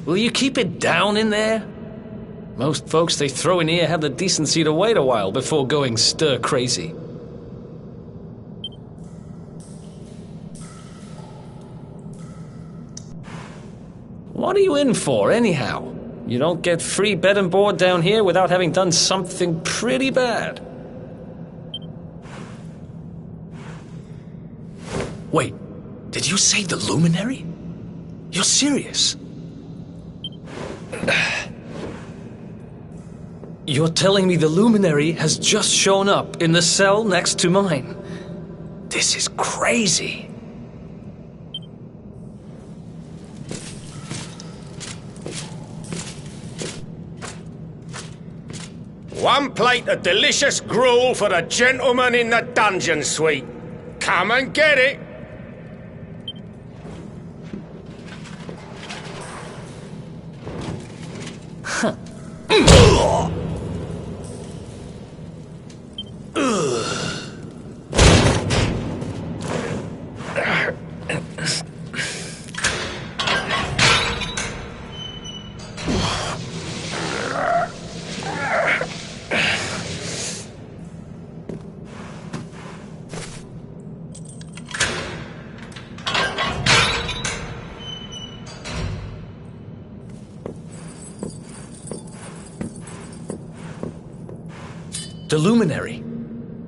will you keep it down in there? Most folks they throw in here have the decency to wait a while before going stir crazy. What are you in for, anyhow? You don't get free bed and board down here without having done something pretty bad. Wait, did you say the luminary? You're serious? You're telling me the luminary has just shown up in the cell next to mine? This is crazy. One plate of delicious gruel for the gentleman in the dungeon suite. Come and get it. Huh. The luminary?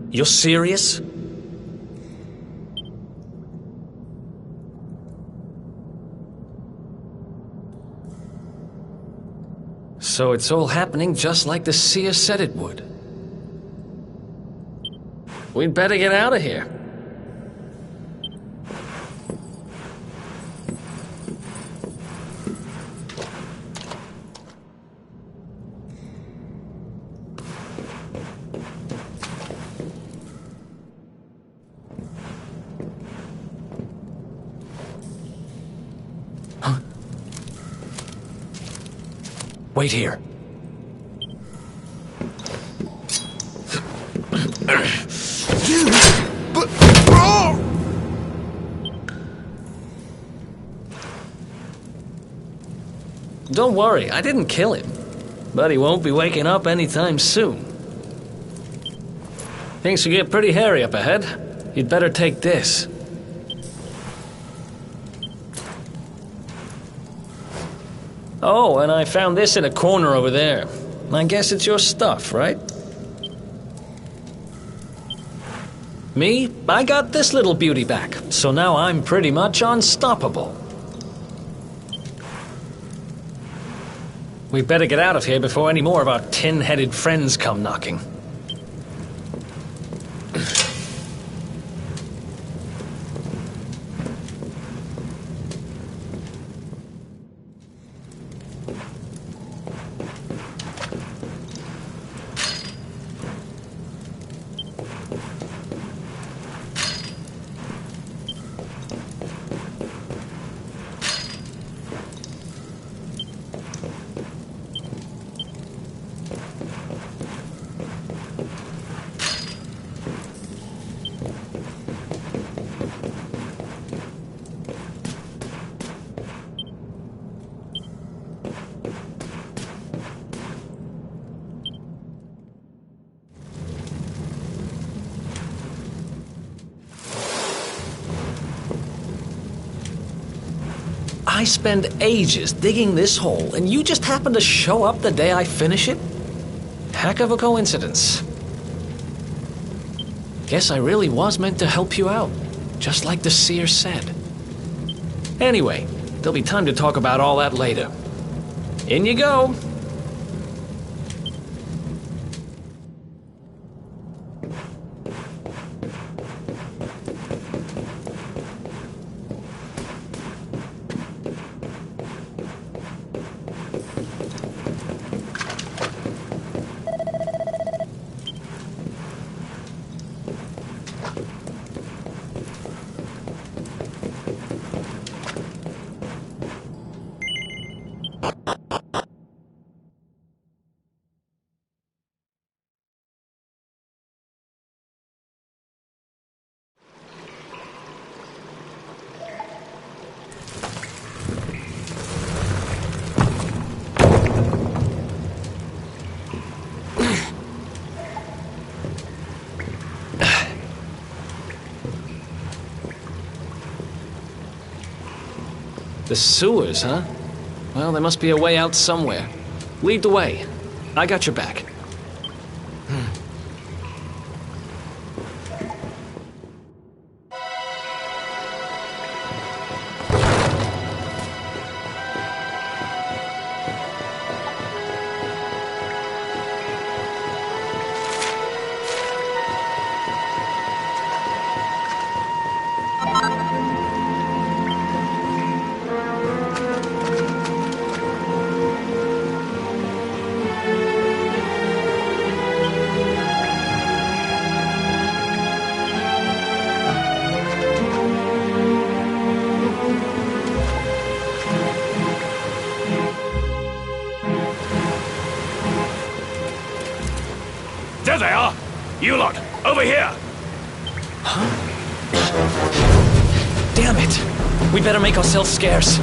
You're serious? So it's all happening just like the seer said it would. We'd better get out of here. Wait here. Don't worry, I didn't kill him. But he won't be waking up anytime soon. Things will get pretty hairy up ahead. You'd better take this. Oh, and I found this in a corner over there. I guess it's your stuff, right? Me? I got this little beauty back, so now I'm pretty much unstoppable. We better get out of here before any more of our tin-headed friends come knocking. I spend ages digging this hole, and you just happen to show up the day I finish it? Heck of a coincidence. Guess I really was meant to help you out, just like the seer said. Anyway, there'll be time to talk about all that later. In you go. The sewers, huh? Well, there must be a way out somewhere. Lead the way. I got your back. There they are! You lot, over here! Damn it! We better make ourselves scarce.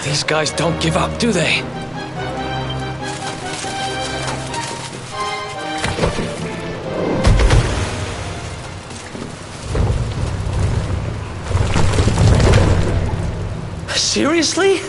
These guys don't give up, do they? Seriously?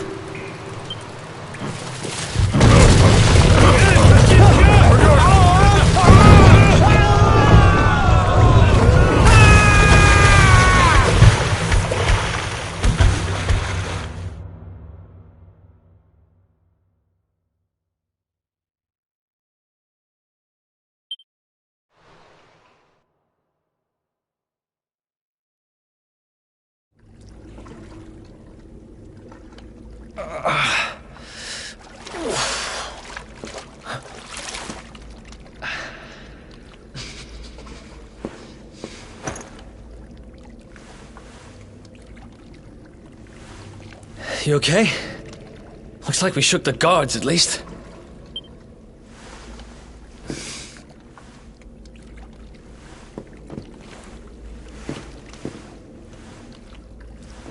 You okay? Looks like we shook the guards, at least.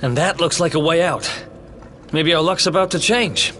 And that looks like a way out. Maybe our luck's about to change.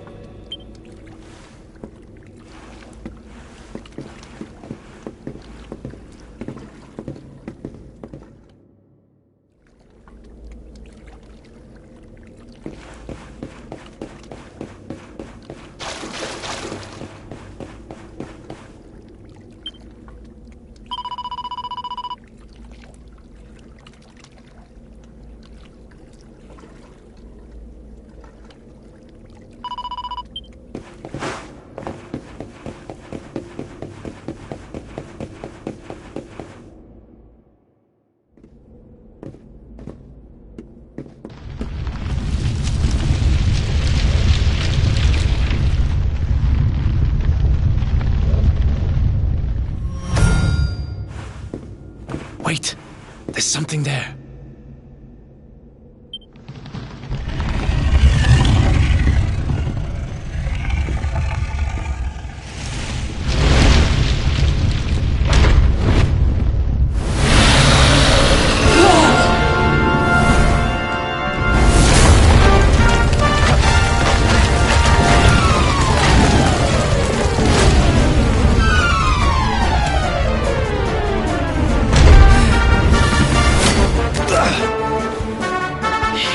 something there.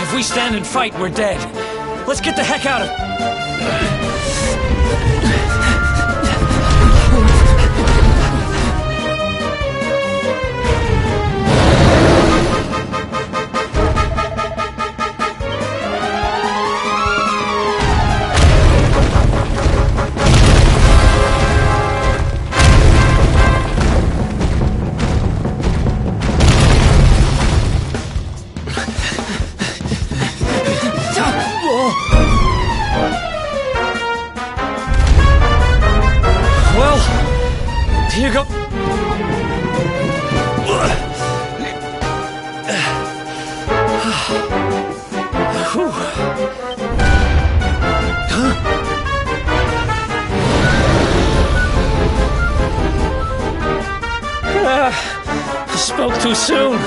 If we stand and fight, we're dead. Let's get the heck out of... Here you go. I spoke too soon.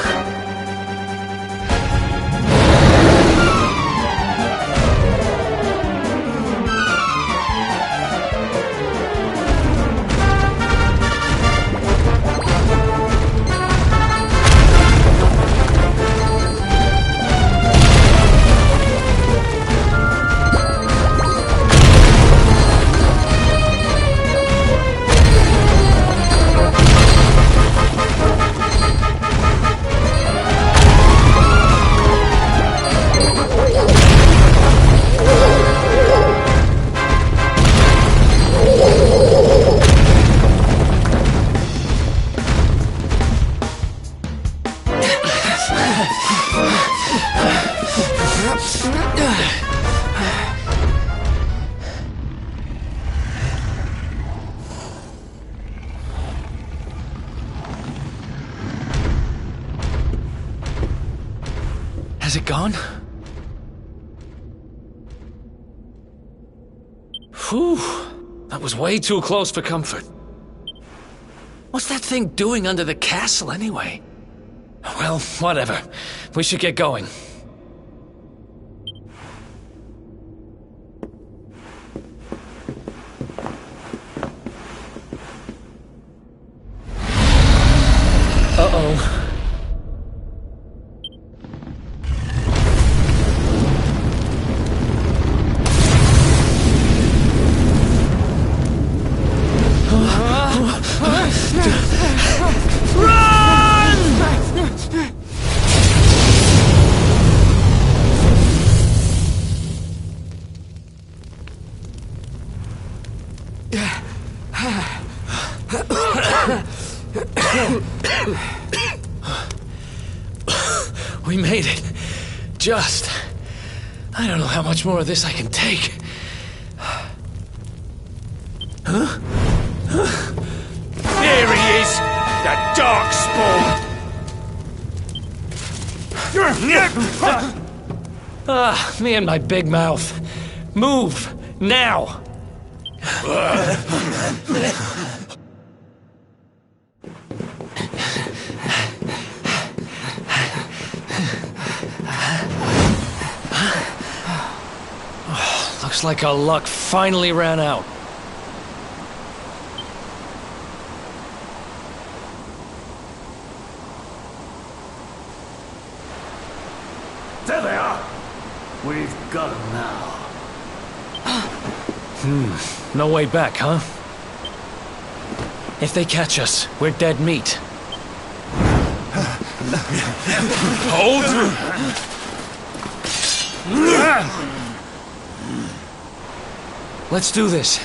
Has it gone? Whew. That was way too close for comfort. What's that thing doing under the castle, anyway? Well, whatever. We should get going. Uh-oh. We made it. Just. I don't know how much more of this I can take. Huh? There he is! The darkspawn! Me and my big mouth. Move! Now! Looks like our luck finally ran out. There they are! We've got them now. No way back, huh? If they catch us, we're dead meat. Hold! Let's do this.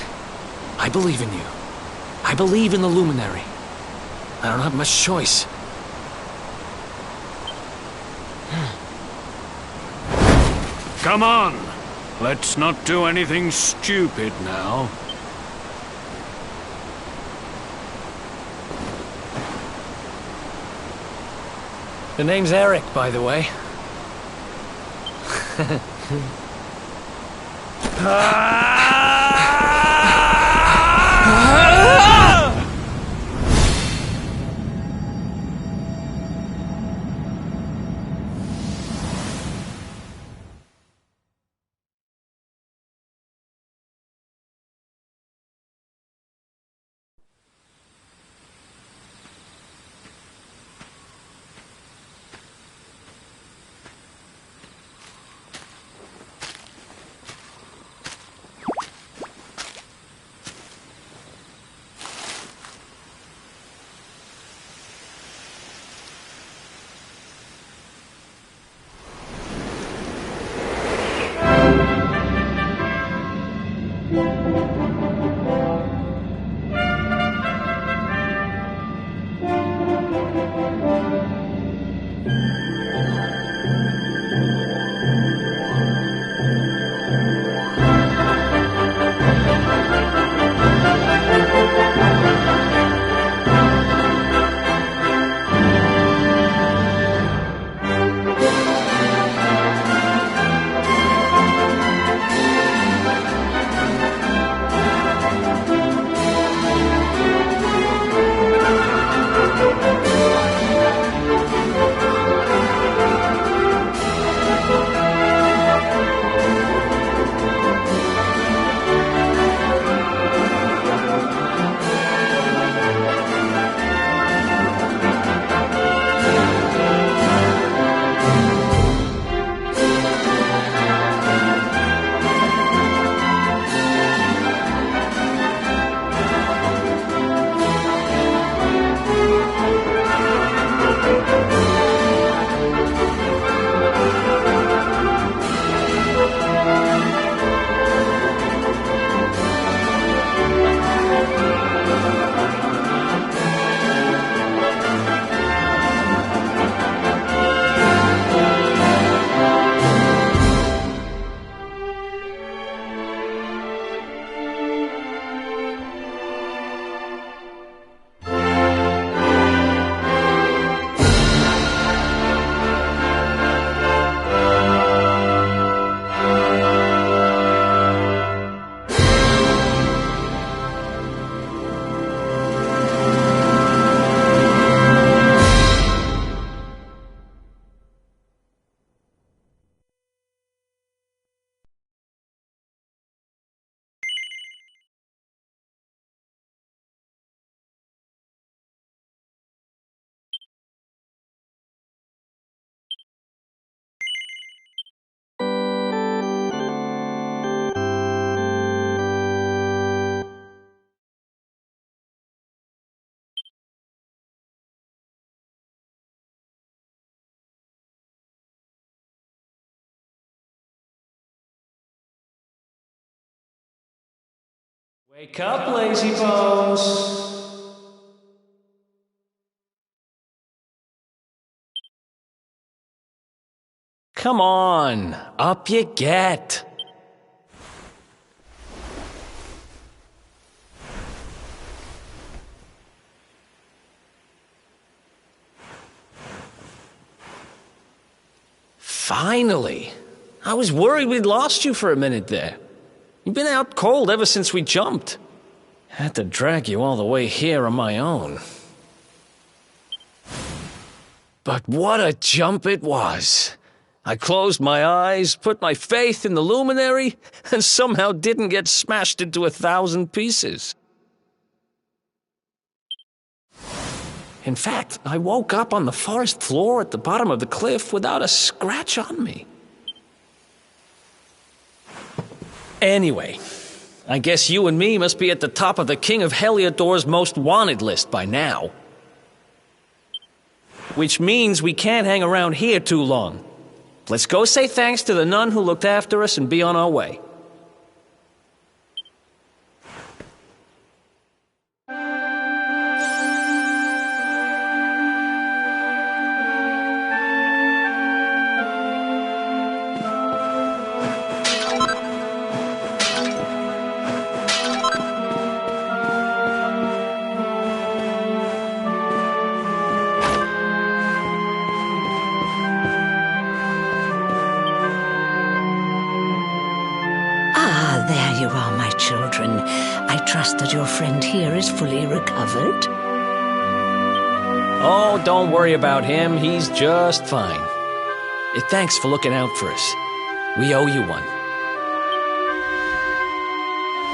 I believe in you. I believe in the Luminary. I don't have much choice. Come on! Let's not do anything stupid now. The name's Eric, by the way. Wake up, lazy bones! Come on, up you get! Finally! I was worried we'd lost you for a minute there. You've been out cold ever since we jumped. Had to drag you all the way here on my own. But what a jump it was! I closed my eyes, put my faith in the luminary, and somehow didn't get smashed into 1,000 pieces. In fact, I woke up on the forest floor at the bottom of the cliff without a scratch on me. Anyway, I guess you and me must be at the top of the King of Heliodor's most wanted list by now. Which means we can't hang around here too long. Let's go say thanks to the nun who looked after us and be on our way. trust that your friend here is fully recovered? Oh, don't worry about him. He's just fine. Thanks for looking out for us. We owe you one.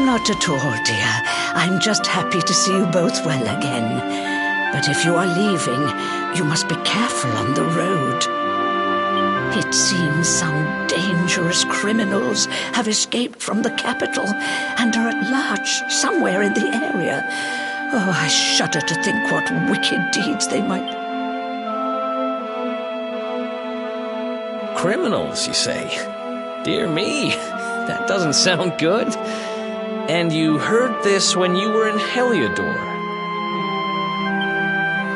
Not at all, dear. I'm just happy to see you both well again. But if you are leaving, you must be careful on the road. It seems some dangerous criminals have escaped from the capital and are at large somewhere in the area. Oh, I shudder to think what wicked deeds they might... Criminals, you say? Dear me, that doesn't sound good. And you heard this when you were in Heliodor?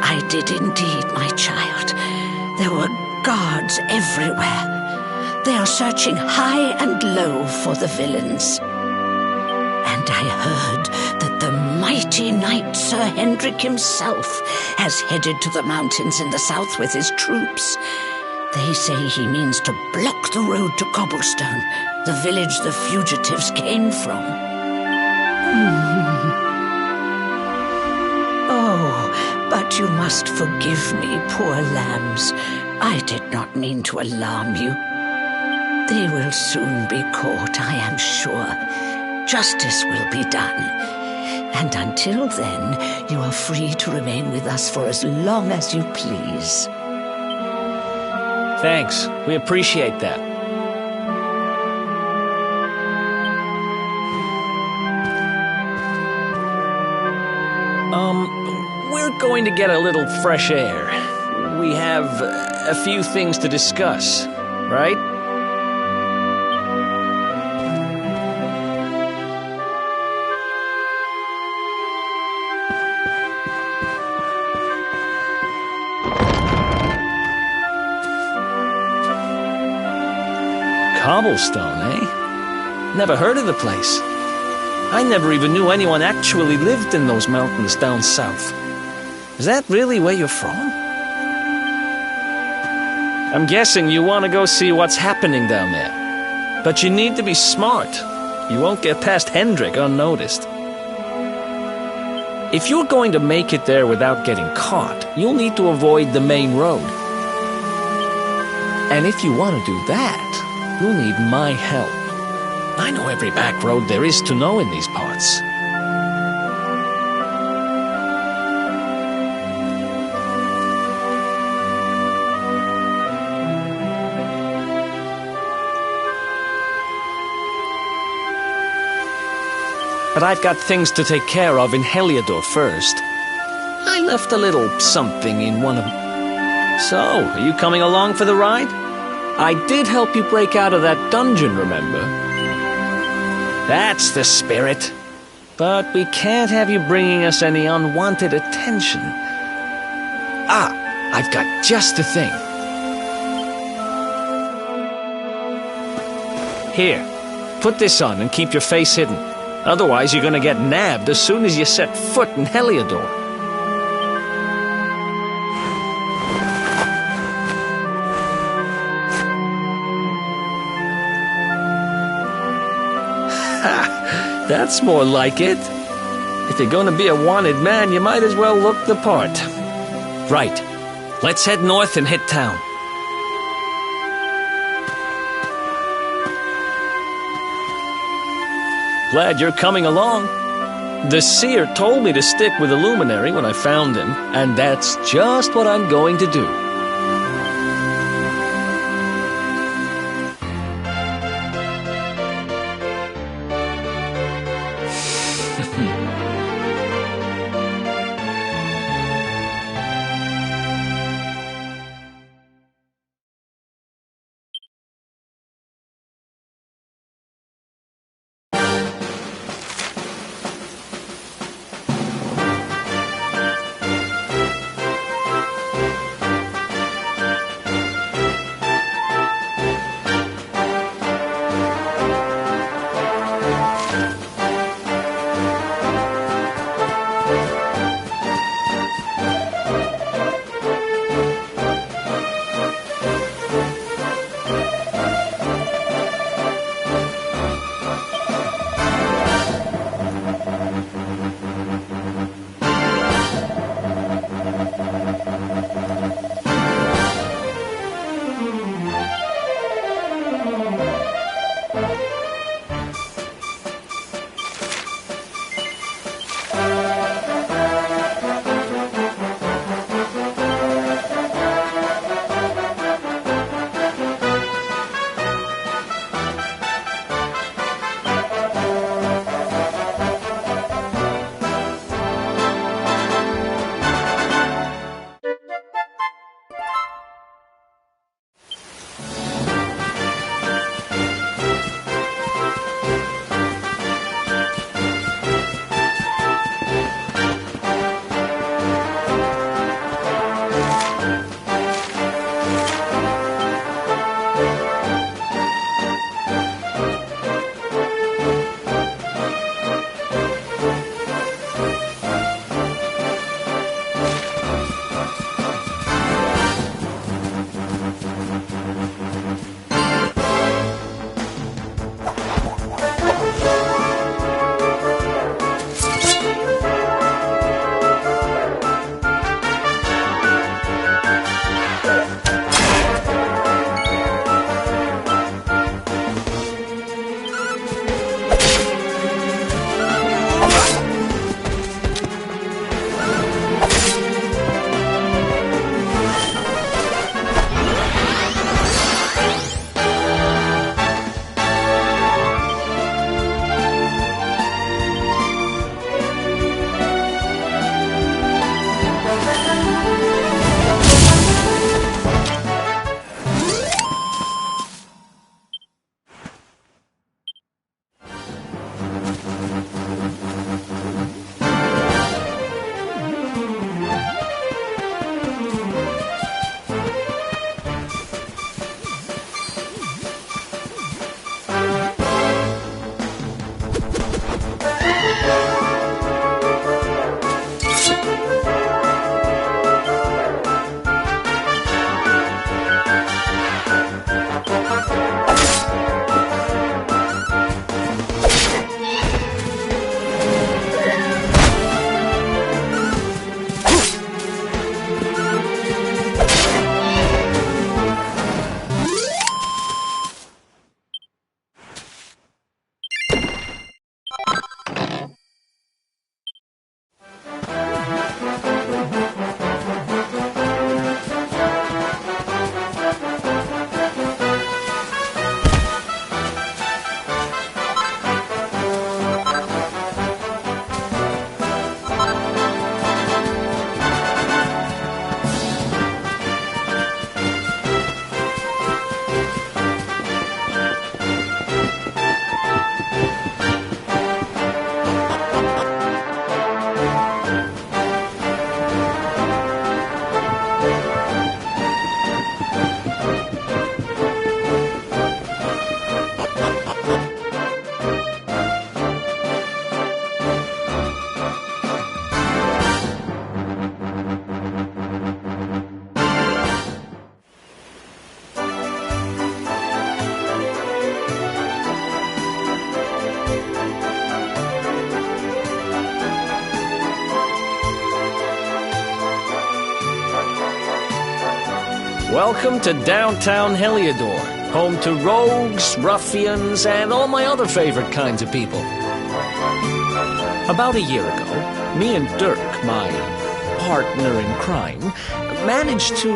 I did indeed, my child. There were guards everywhere. They are searching high and low for the villains. And I heard that the mighty knight Sir Hendrik himself has headed to the mountains in the south with his troops. They say he means to block the road to Cobblestone, the village the fugitives came from. Oh, but you must forgive me, poor lambs. I did not mean to alarm you. They will soon be caught, I am sure. Justice will be done. And until then, you are free to remain with us for as long as you please. Thanks. We appreciate that. We're going to get a little fresh air. We have a few things to discuss, right? Cobblestone, eh? Never heard of the place. I never even knew anyone actually lived in those mountains down south. Is that really where you're from? I'm guessing you want to go see what's happening down there. But you need to be smart. You won't get past Hendrik unnoticed. If you're going to make it there without getting caught, you'll need to avoid the main road. And if you want to do that, you'll need my help. I know every back road there is to know in these parts. But I've got things to take care of in Heliodor first. I left a little something in one of... So, are you coming along for the ride? I did help you break out of that dungeon, remember? That's the spirit. But we can't have you bringing us any unwanted attention. Ah, I've got just the thing. Here, put this on and keep your face hidden. Otherwise, you're gonna get nabbed as soon as you set foot in Heliodor. Ha! That's more like it. If you're gonna be a wanted man, you might as well look the part. Right. Let's head north and hit town. Glad you're coming along. The seer told me to stick with the luminary when I found him, and that's just what I'm going to do. Welcome to downtown Heliodor, home to rogues, ruffians, and all my other favorite kinds of people. About a year ago, me and Dirk, my partner in crime, managed to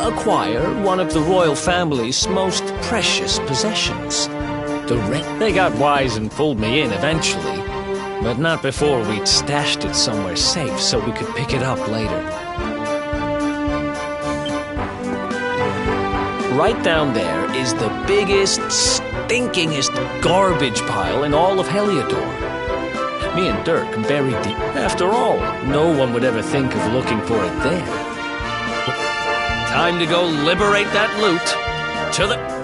acquire one of the royal family's most precious possessions. They got wise and pulled me in eventually, but not before we'd stashed it somewhere safe so we could pick it up later. Right down there is the biggest, stinkingest garbage pile in all of Heliodor. Me and Dirk buried it. After all, no one would ever think of looking for it there. Time to go liberate that loot. To the...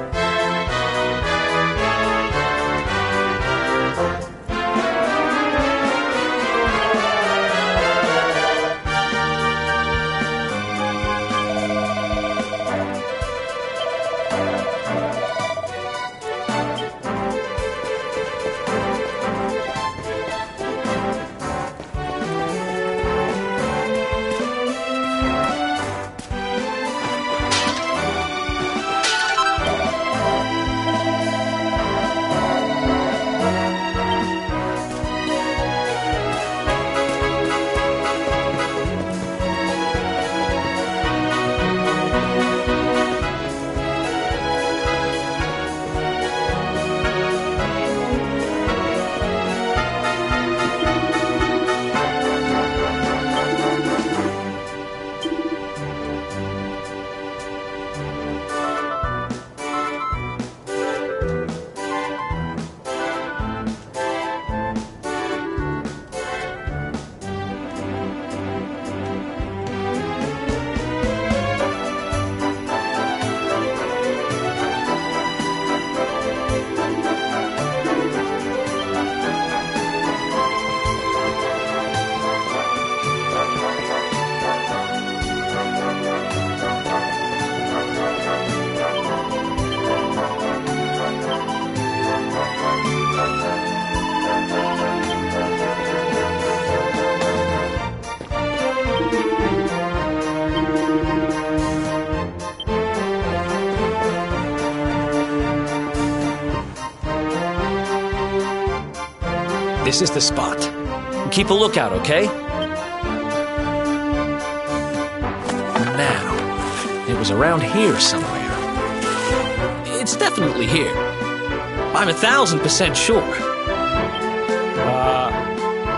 This is the spot. Keep a lookout, okay? Now, it was around here somewhere. It's definitely here. I'm 1,000% sure.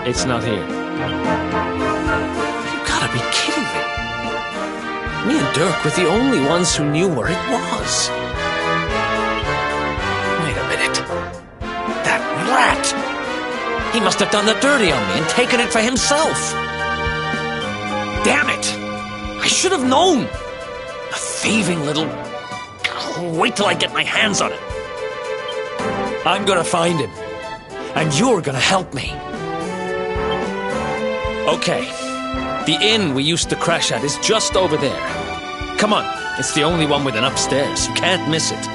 It's not here. You gotta be kidding me. Me and Dirk were the only ones who knew where it was. Wait a minute. That rat! He must have done the dirty on me and taken it for himself. Damn it! I should have known! A thieving little... Wait till I get my hands on it. I'm gonna find him. And you're gonna help me. Okay. The inn we used to crash at is just over there. Come on. It's the only one with an upstairs. You can't miss it.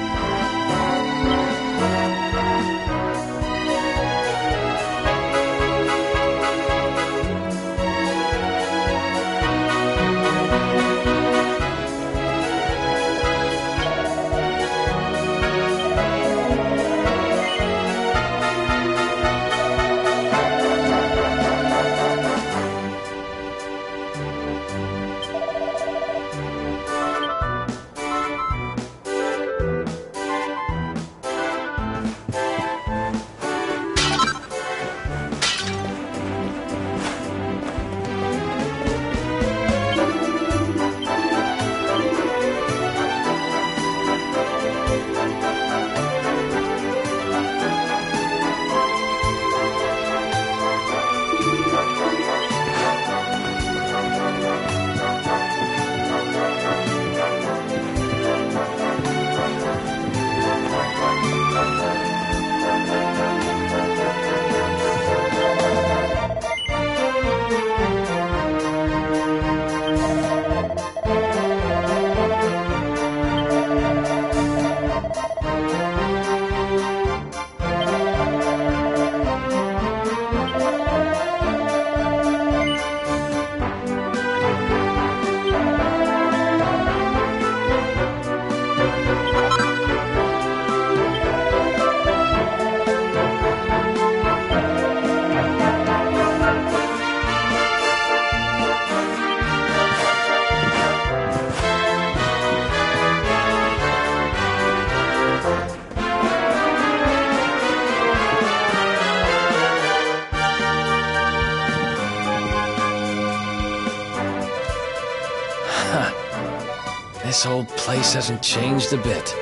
This old place hasn't changed a bit.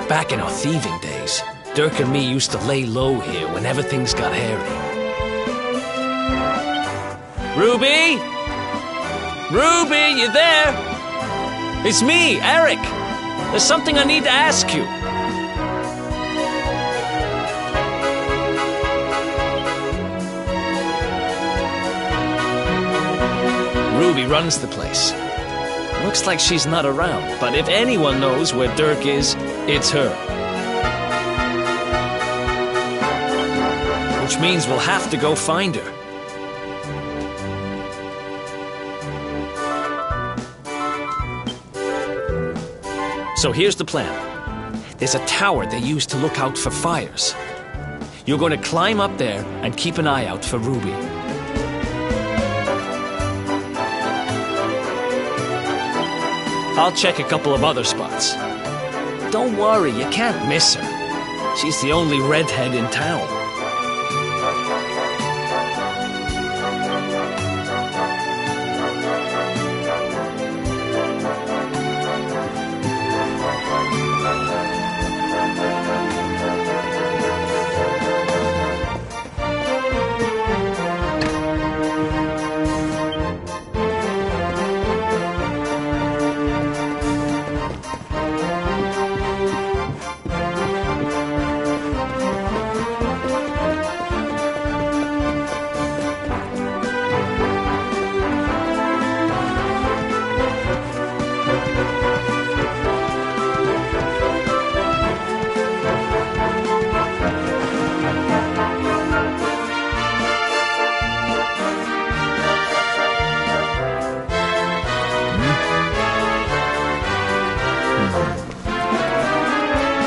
Back in our thieving days, Dirk and me used to lay low here whenever things got hairy. Ruby? Ruby, you there? It's me, Eric. There's something I need to ask you. Ruby runs the place. Looks like she's not around, but if anyone knows where Dirk is, it's her. Which means we'll have to go find her. So here's the plan. There's a tower they use to look out for fires. You're going to climb up there and keep an eye out for Ruby. I'll check a couple of other spots. Don't worry, you can't miss her. She's the only redhead in town.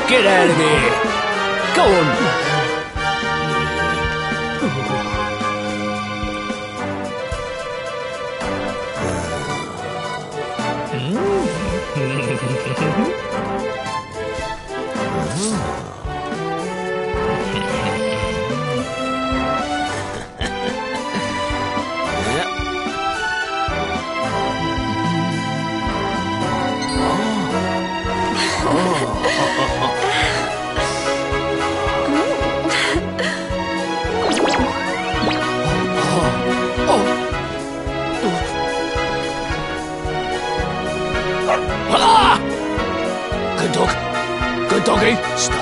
Get out of here! Go on! Good dog. Good doggy. Stay.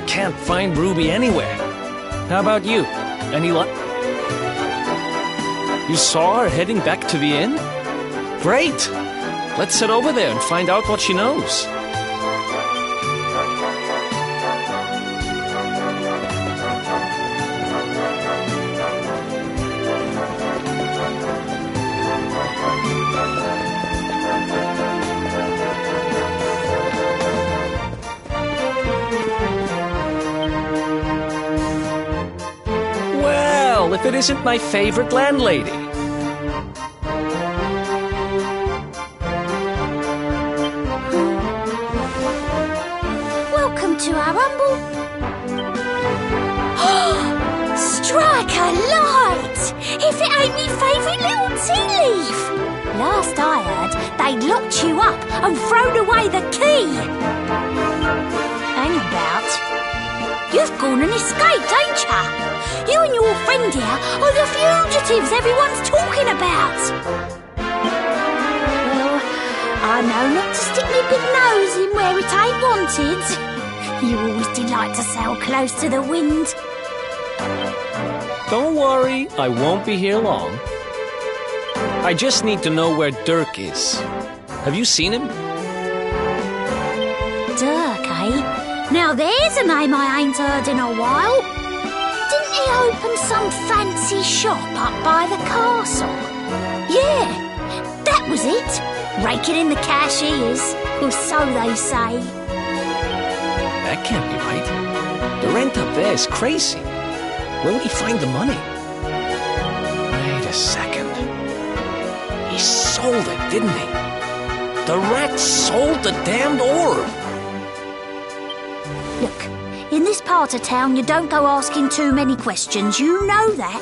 Can't find Ruby anywhere. How about you? Any luck? You saw her heading back to the inn? Great! Let's head over there and find out what she knows. Well, if it isn't my favorite landlady. To our rumble. Strike a light! If it ain't me favourite little tea leaf! Last I heard, they'd locked you up and thrown away the key. Hang about. You've gone and escaped, ain't ya? You and your friend here are the fugitives everyone's talking about. Well, I know not to stick my big nose in where it ain't wanted. You always delight to sail close to the wind. Don't worry, I won't be here long. I just need to know where Dirk is. Have you seen him? Dirk, eh? Now there's a name I ain't heard in a while. Didn't he open some fancy shop up by the castle? Yeah, that was it. Raking in the cash he is, or so they say. That can't be right. The rent up there is crazy. Where would he find the money? Wait a second. sold it, didn't he? The rat sold the damned orb! Look, in this part of town, you don't go asking too many questions. You know that.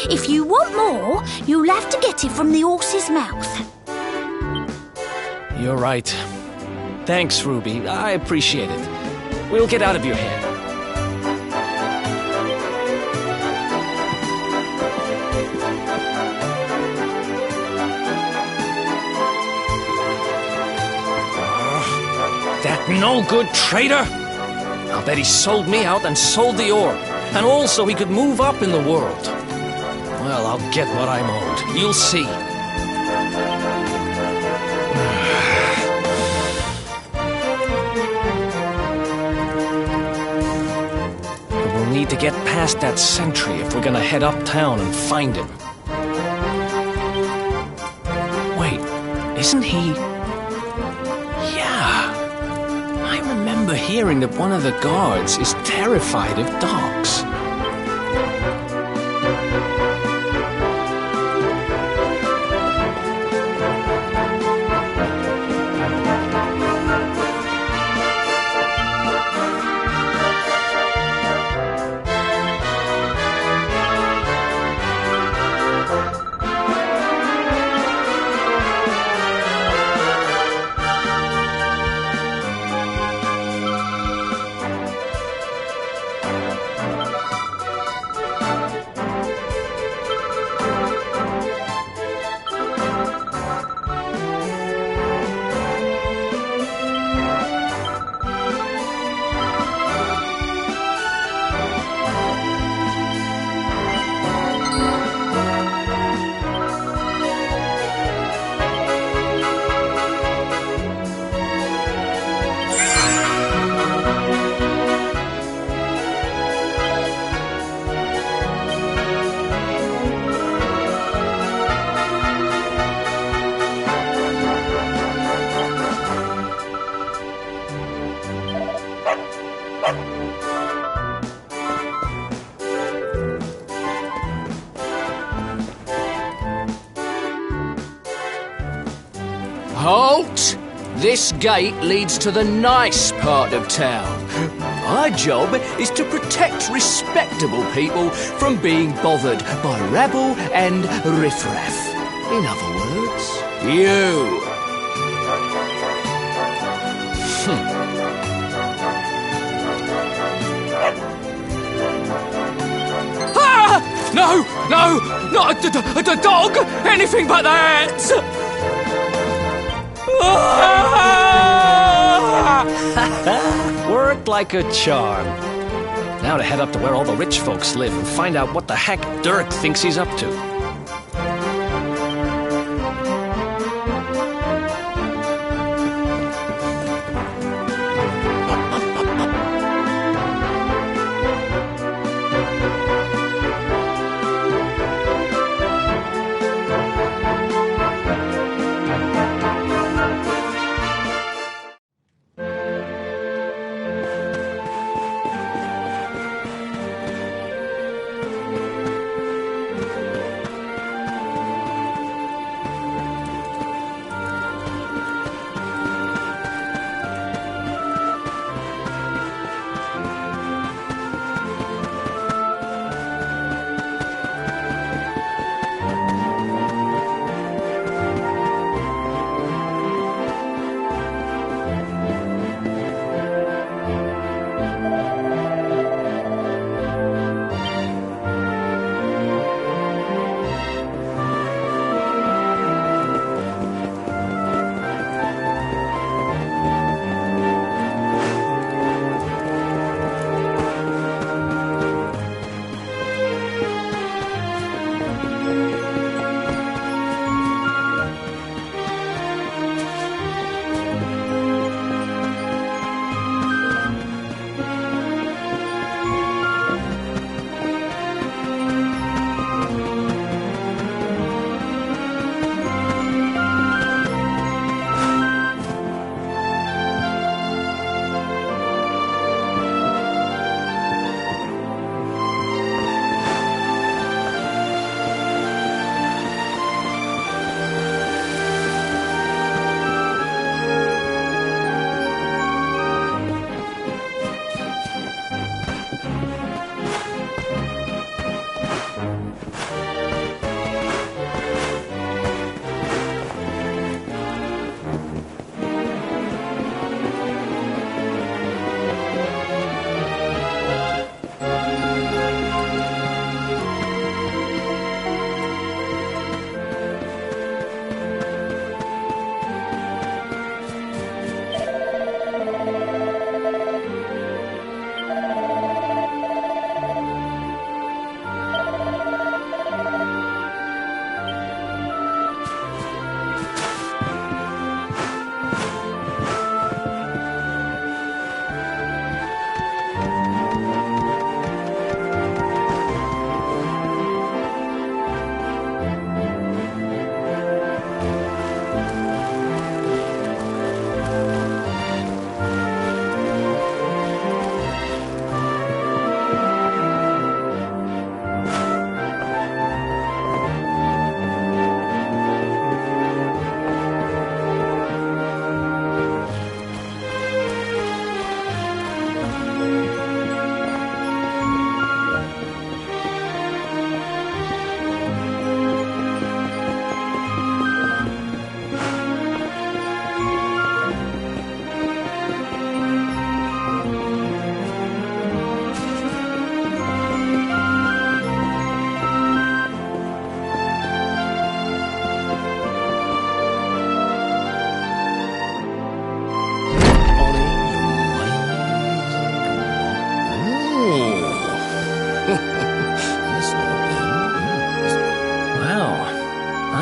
If you want more, you'll have to get it from the horse's mouth. You're right. Thanks, Ruby. I appreciate it. We'll get out of your hair. That no-good traitor! I'll bet he sold me out and sold the orb. And also he could move up in the world. Well, I'll get what I'm owed. You'll see. But we'll need to get past that sentry if we're gonna head uptown and find him. Wait, isn't he... I remember hearing that one of the guards is terrified of dogs. Halt! This gate leads to the nice part of town. My job is to protect respectable people from being bothered by rabble and riffraff. In other words, you. Ah! No! No! Not the dog! Anything but that! Worked like a charm. Now to head up to where all the rich folks live and find out what the heck Dirk thinks he's up to.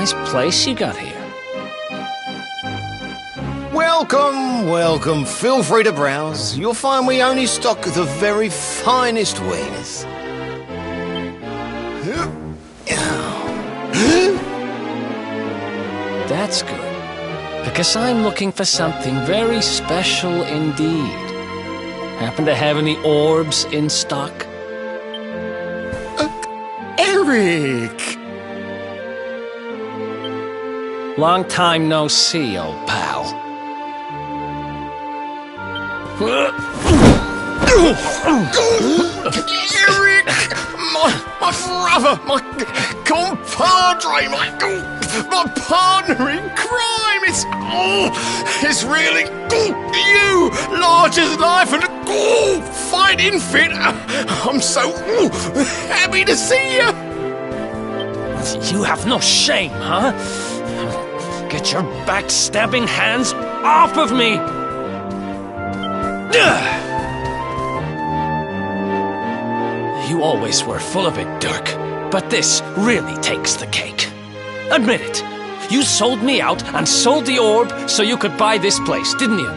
nice place you got here. Welcome, welcome. Feel free to browse. You'll find we only stock the very finest wares. That's good, because I'm looking for something very special indeed. Happen to have any orbs in stock? Eric! Long time no see, old pal. Eric! My brother, my compadre, my partner in crime! It's really you, large as life and fighting fit. I'm so happy to see you. You have no shame, huh? Get your backstabbing hands off of me! You always were full of it, Dirk. But this really takes the cake. Admit it. You sold me out and sold the orb so you could buy this place, didn't you?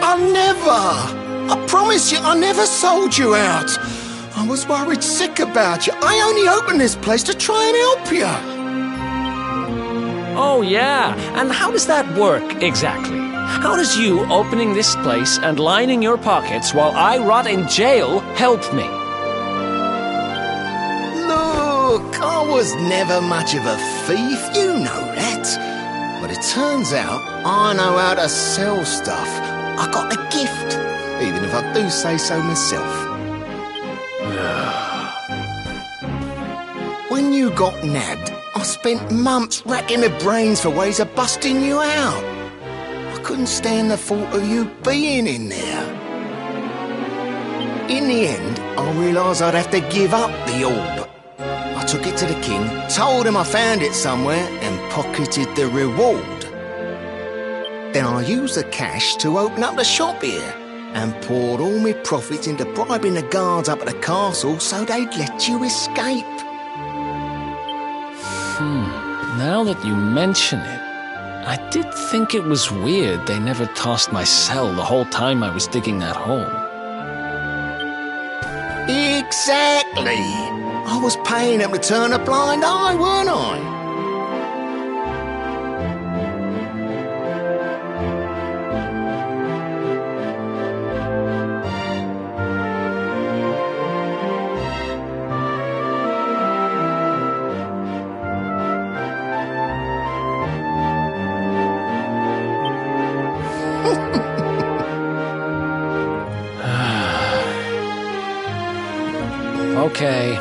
I never! I promise you, I never sold you out. I was worried sick about you. I only opened this place to try and help you. Oh, yeah. And how does that work, exactly? How does you opening this place and lining your pockets while I rot in jail help me? Look, I was never much of a thief, you know that. But it turns out I know how to sell stuff. I got a gift, even if I do say so myself. When you got nabbed, I spent months racking my brains for ways of busting you out. I couldn't stand the thought of you being in there. In the end, I realised I'd have to give up the orb. I took it to the king, told him I found it somewhere, and pocketed the reward. Then I used the cash to open up the shop here, and poured all my profits into bribing the guards up at the castle so they'd let you escape. Now that you mention it, I did think it was weird they never tossed my cell the whole time I was digging that hole. Exactly! I was paying them to turn a blind eye, weren't I?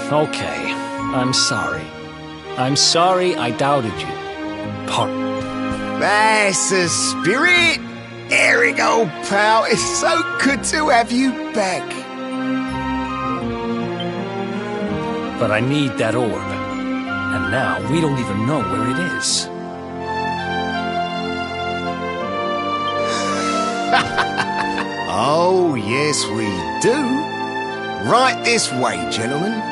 Okay. I'm sorry. I'm sorry I doubted you. That's the spirit! Eric, old pal, it's so good to have you back. But I need that orb. And now we don't even know where it is. Oh, yes, we do. Right this way, gentlemen.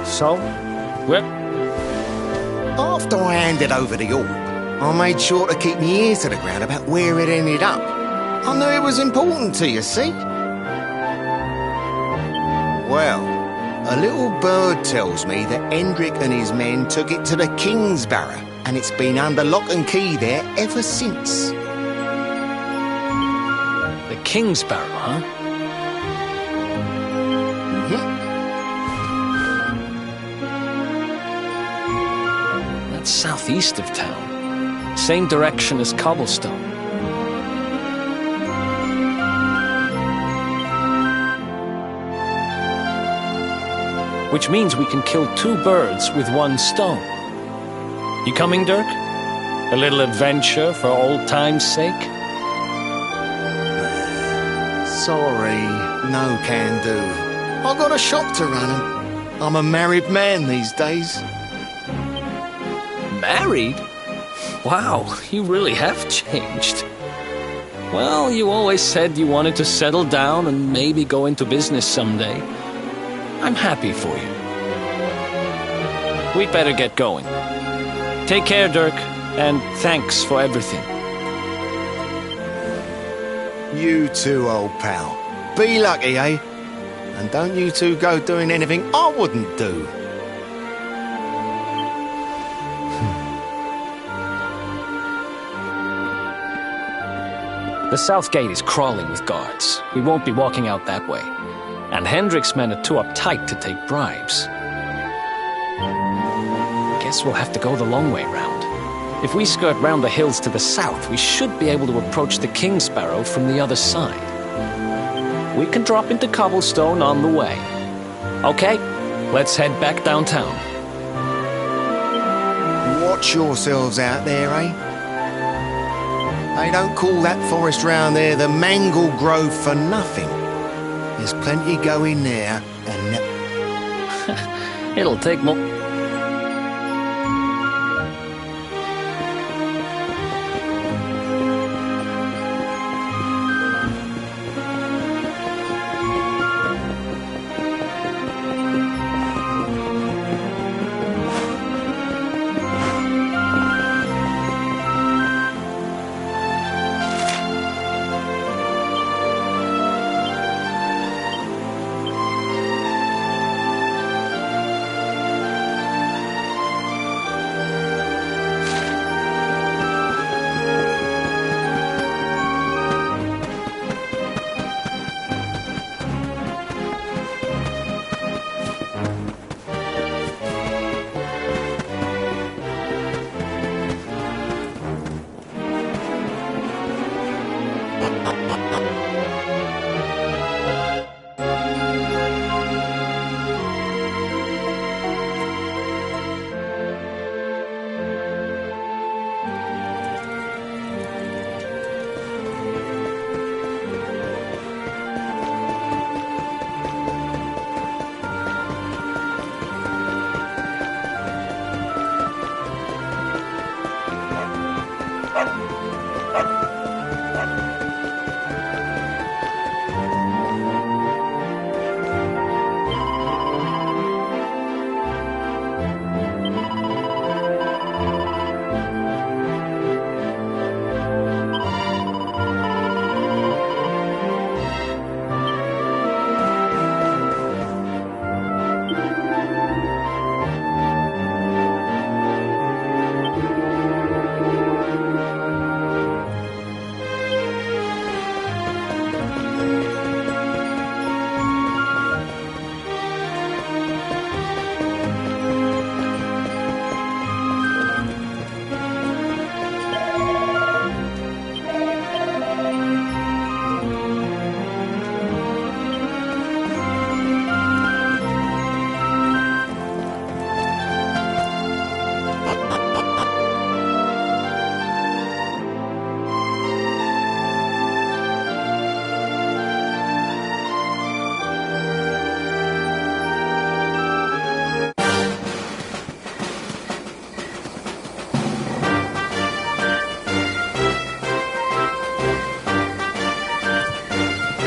So, After I handed over the orb, I made sure to keep my ears to the ground about where it ended up. I knew it was important to you, see? Well, a little bird tells me that Hendrik and his men took it to the King's Barrow, and it's been under lock and key there ever since. The King's Barrow, huh? That's southeast of town. Same direction as Cobblestone. Which means we can kill 2 birds with 1 stone. You coming, Dirk? A little adventure for old time's sake? Sorry, no can do. I've got a shop to run and I'm a married man these days. Married? Wow, you really have changed. Well, you always said you wanted to settle down and maybe go into business someday. I'm happy for you. We'd better get going. Take care, Dirk, and thanks for everything. You too, old pal. Be lucky, eh? And don't you two go doing anything I wouldn't do. The south gate is crawling with guards. We won't be walking out that way. And Hendrik's men are too uptight to take bribes. Guess we'll have to go the long way round. If we skirt round the hills to the south, we should be able to approach the King's Barrow from the other side. We can drop into Cobblestone on the way. Okay, let's head back downtown. Watch yourselves out there, eh? They don't call that forest round there the Mangle Grove for nothing. There's plenty going there, and... It'll take more...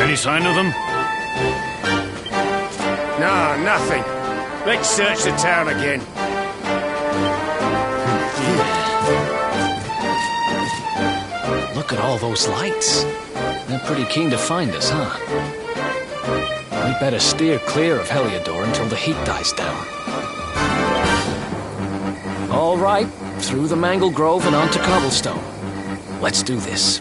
Any sign of them? No, nothing. Let's search the town again. Look at all those lights. They're pretty keen to find us, huh? We better steer clear of Heliodor until the heat dies down. All right, through the Mangle Grove and onto Cobblestone. Let's do this.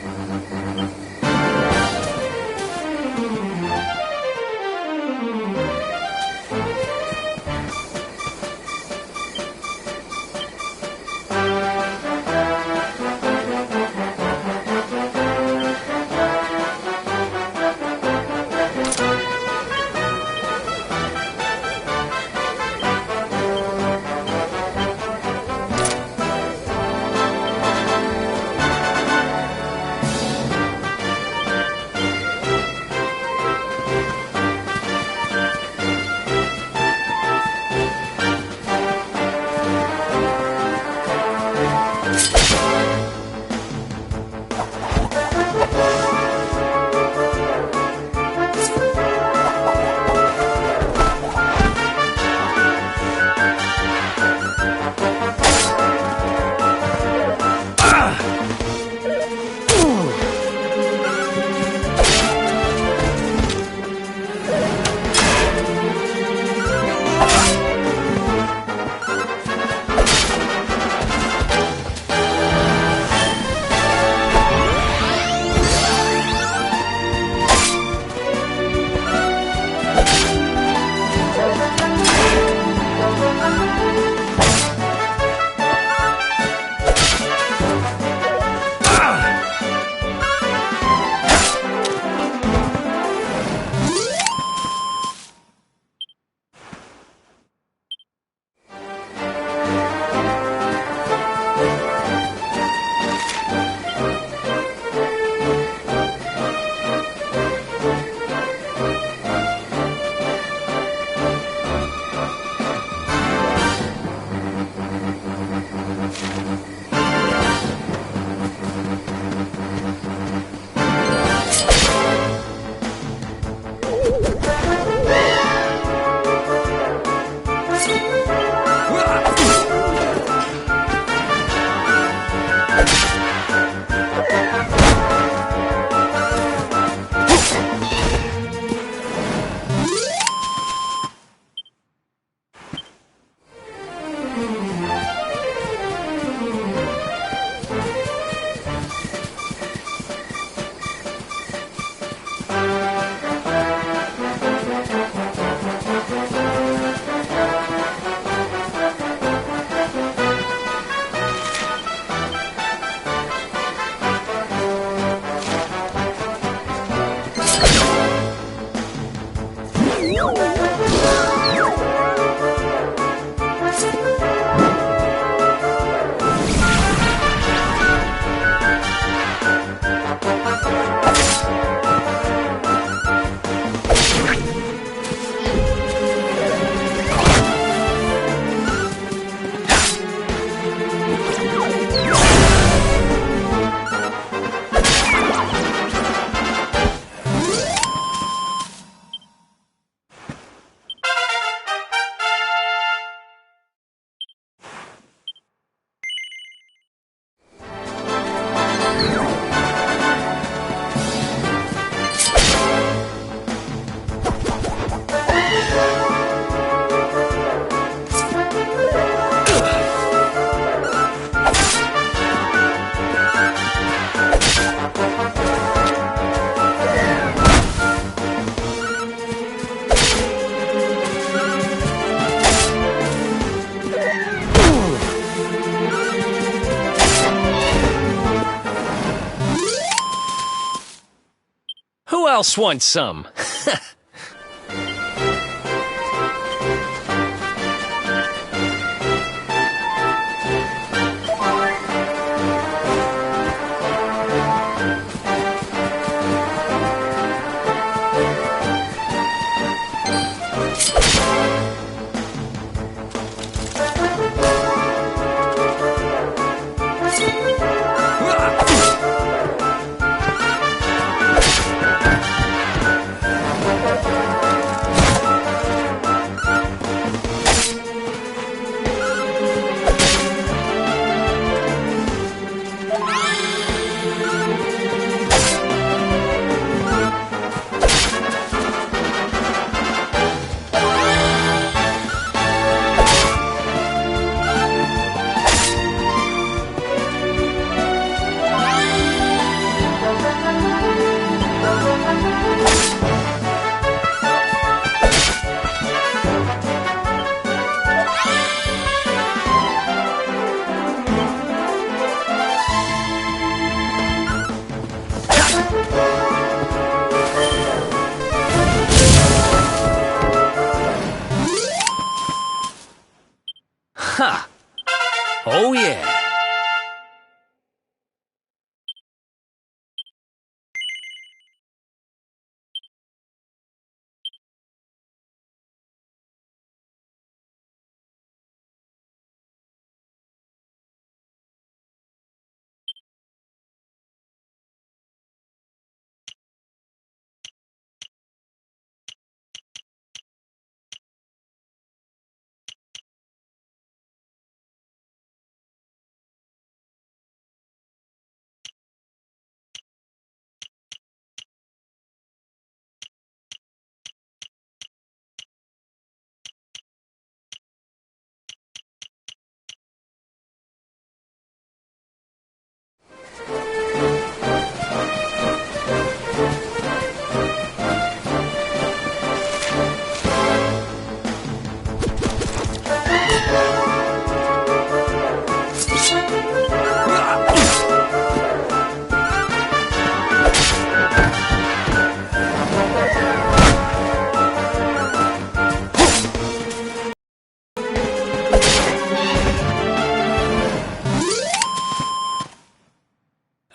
Who else wants some?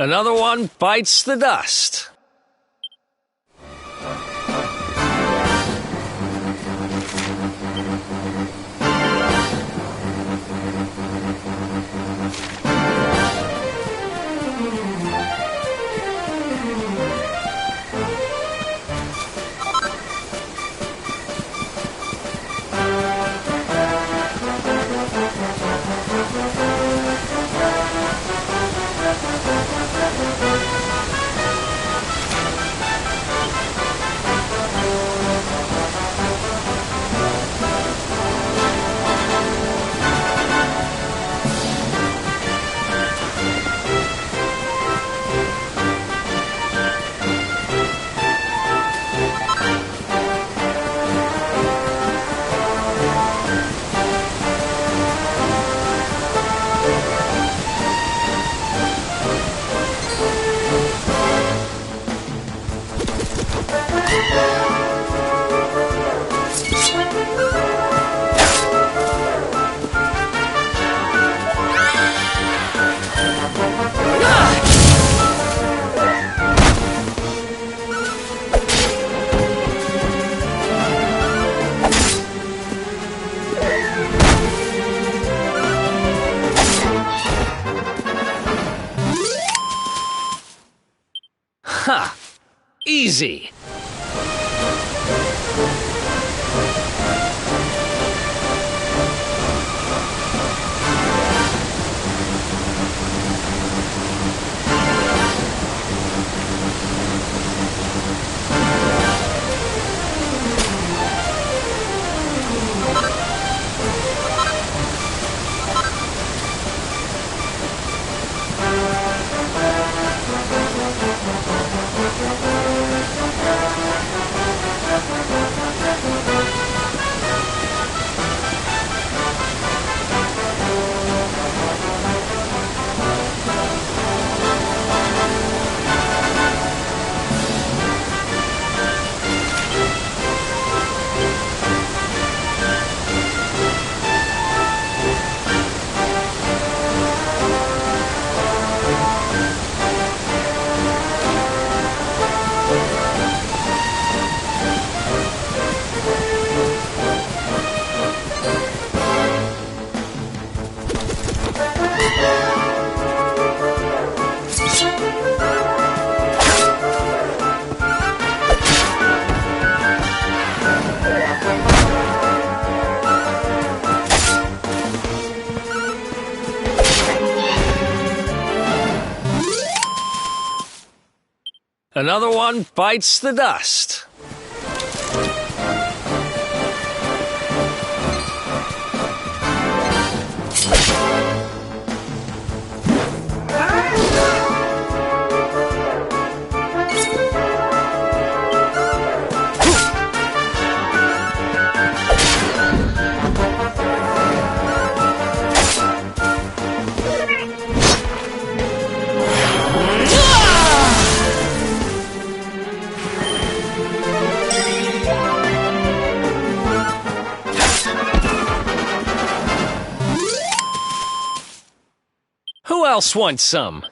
Another one bites the dust. Ha! Easy! Another one bites the dust. Who else wants some?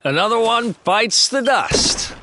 Another one bites the dust.